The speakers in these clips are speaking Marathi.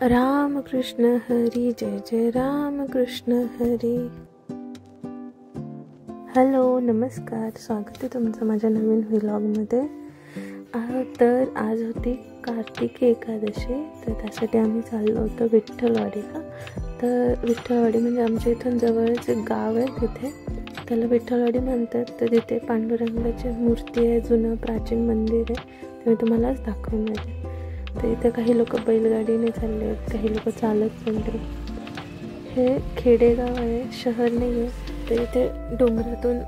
राम कृष्ण हरी, जय जय राम कृष्ण हरी। हॅलो, नमस्कार, स्वागत आहे तुमचं माझ्या नवीन व्लॉगमध्ये। तर आज होती कार्तिकी एकादशी, तर त्यासाठी आम्ही चाललो होतो विठ्ठलवाडीला। तर विठ्ठलवाडी म्हणजे आमच्या इथून जवळच एक गाव आहे, तिथे त्याला विठ्ठलवाडी म्हणतात। तर तिथे पांडुरंगाची मूर्ती आहे, जुनं प्राचीन मंदिर आहे, ते मी तुम्हालाच दाखवणार आहे। तर इथे काही लोक बैलगाडीने चालले आहेत, काही लोक चालत चालले। हे खेडेगाव आहे, शहर नाही आहे। तर इथे डोंगरातून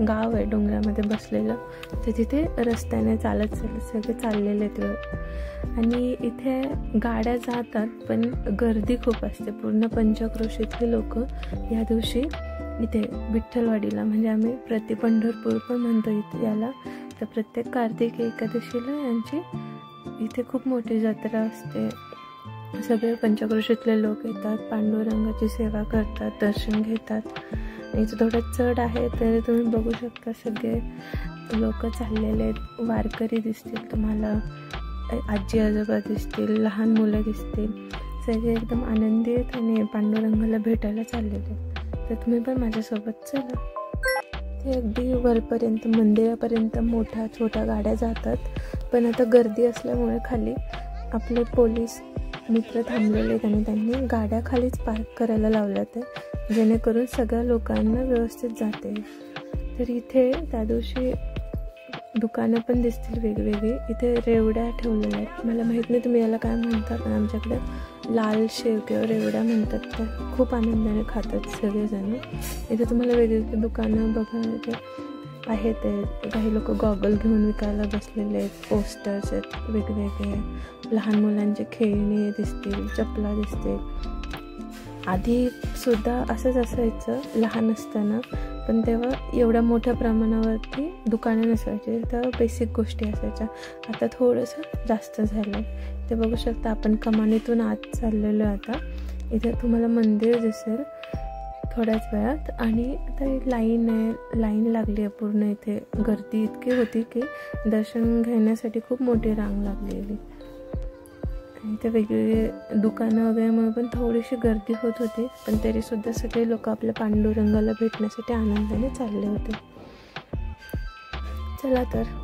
गाव आहे, डोंगरामध्ये बसलेलं। तर तिथे रस्त्याने चालत सगळे चाललेले आहेत आणि इथे गाड्या जातात, पण गर्दी खूप असते। पूर्ण पंचक्रोशीतले लोक या दिवशी इथे विठ्ठलवाडीला, म्हणजे आम्ही प्रति पंढरपूर पण म्हणतो इथे याला। तर प्रत्येक कार्तिकी एकादशीला यांची इथे खूप मोठी जत्रा असते। सगळे पंचक्रोशीतले लोक येतात, पांडुरंगाची सेवा करतात, दर्शन घेतात। इथं थोडं चढ आहे, तर तुम्ही बघू शकता सगळे लोक चाललेले आहेत। वारकरी दिसतील तुम्हाला, आजी आजोबा दिसतील, लहान मुलं दिसतील, सगळे एकदम आनंदी आहेत आणि पांडुरंगाला भेटायला चाललेले आहेत। तर तुम्ही पण माझ्यासोबत चला। ते अगदी वरपर्यंत मंदिरापर्यंत मोठ्या छोट्या गाड्या जातात, पण आता गर्दी असल्यामुळे खाली आपले पोलीस मित्र थांबलेले आहेत आणि त्यांनी गाड्या खालीच पार्क करायला लावल्यात आहे, जेणेकरून सगळ्या लोकांना व्यवस्थित जाते। तर इथे त्या दिवशी दुकानं पण दिसतील वेगवेगळी। इथे रेवड्या ठेवलेल्या आहेत, मला माहीत नाही तुम्ही याला काय म्हणता, पण आमच्याकडे लाल शेव किंवा रेवड्या म्हणतात। तर खूप आनंदाने खातात सगळेजण। इथे तुम्हाला वेगवेगळी दुकानं बघायला आहेत। काही लोक गॉगल घेऊन विकायला बसलेले आहेत, पोस्टर्स आहेत वेगवेगळे, लहान मुलांचे खेळणी दिसतील, चपला दिसतील। आधी सुद्धा असंच असायचं लहान असताना, पण तेव्हा एवढ्या मोठ्या प्रमाणावरती दुकानं नसायची, तर बेसिक गोष्टी असायच्या। आता थोडंसं जास्त झालं। ते बघू शकता, आपण कमानीतून आत चाललेलो आता। इथे तुम्हाला मंदिर दिसेल थोड्याच वेळात, आणि आता लाईन आहे, लाईन लागली आहे पूर्ण। इथे गर्दी इतकी होती की दर्शन घेण्यासाठी खूप मोठी रांग लागलेली। आणि इथे वेगवेगळे दुकानं वगैरेमुळे पण थोडीशी गर्दी होत होती, पण तरीसुद्धा सगळे लोक आपल्या पांडुरंगाला भेटण्यासाठी आनंदाने चालले होते। चला तर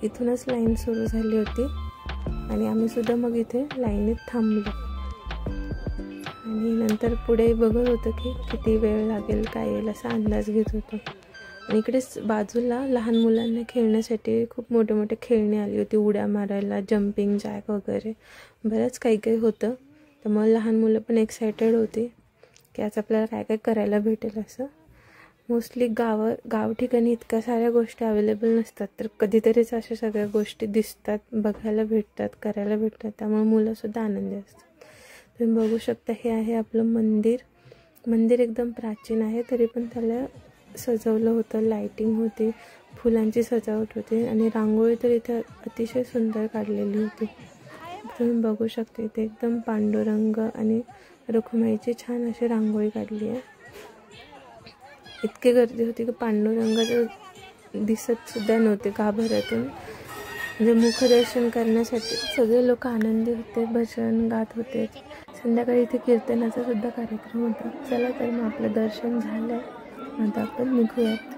इथूनच लाईन सुरू झाली होती आणि आम्ही सुद्धा मग इथे लाईनीत थांबलो आणि नंतर पुढे बघत होतो की किती वेळ लागेल, काय येईल असा अंदाज घेत होतो। आणि इकडेच बाजूला लहान मुलांना खेळण्यासाठी खूप मोठे मोठे खेळणी आली होती, उड्या मारायला, जम्पिंग जॅक वगैरे बरंच काही काही होतं। त्यामुळे लहान मुलं पण एक्सायटेड होती की आज आपल्याला काय काय करायला भेटेल असं। मोस्टली गाव ठिकाणी इतक्या साऱ्या गोष्टी अवेलेबल नसतात, तर कधीतरीच अशा सगळ्या गोष्टी दिसतात, बघायला भेटतात, करायला भेटतात, त्यामुळे मुलंसुद्धा आनंदी असतात। तुम्ही बघू शकता, हे आहे आपलं मंदिर। मंदिर एकदम प्राचीन आहे, तरी पण त्याला सजवलं होतं, लाईटिंग होती, फुलांची सजावट होती आणि रांगोळी तर इथे अतिशय सुंदर काढलेली होती। तुम्ही बघू शकता, इथे एकदम पांडुरंग आणि रखुमाईची छान अशी रांगोळी काढली आहे। इतकी गर्दी होती की पांडुरंगाचं दिसत सुद्धा नव्हते गाभाऱ्यातून, म्हणजे मुखदर्शन करण्यासाठी सगळे लोक आनंदी होते, भजन गात होते। संध्याकाळी इथे कीर्तनाचा सुद्धा कार्यक्रम होता। चला तर मग आपलं दर्शन झालं आहे, आता आपण निघूयात।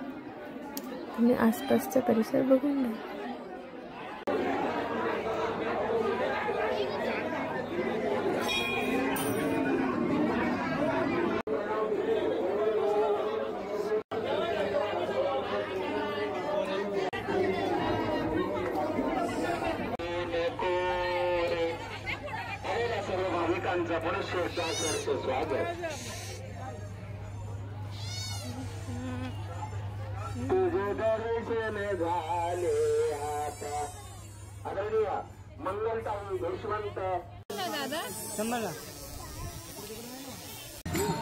तुम्ही आसपासचा परिसर बघून घ्या।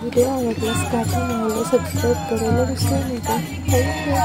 व्हिडिओ आवडल्यास काका सबस्क्राईब करायला विसरू नका। थँक्यू।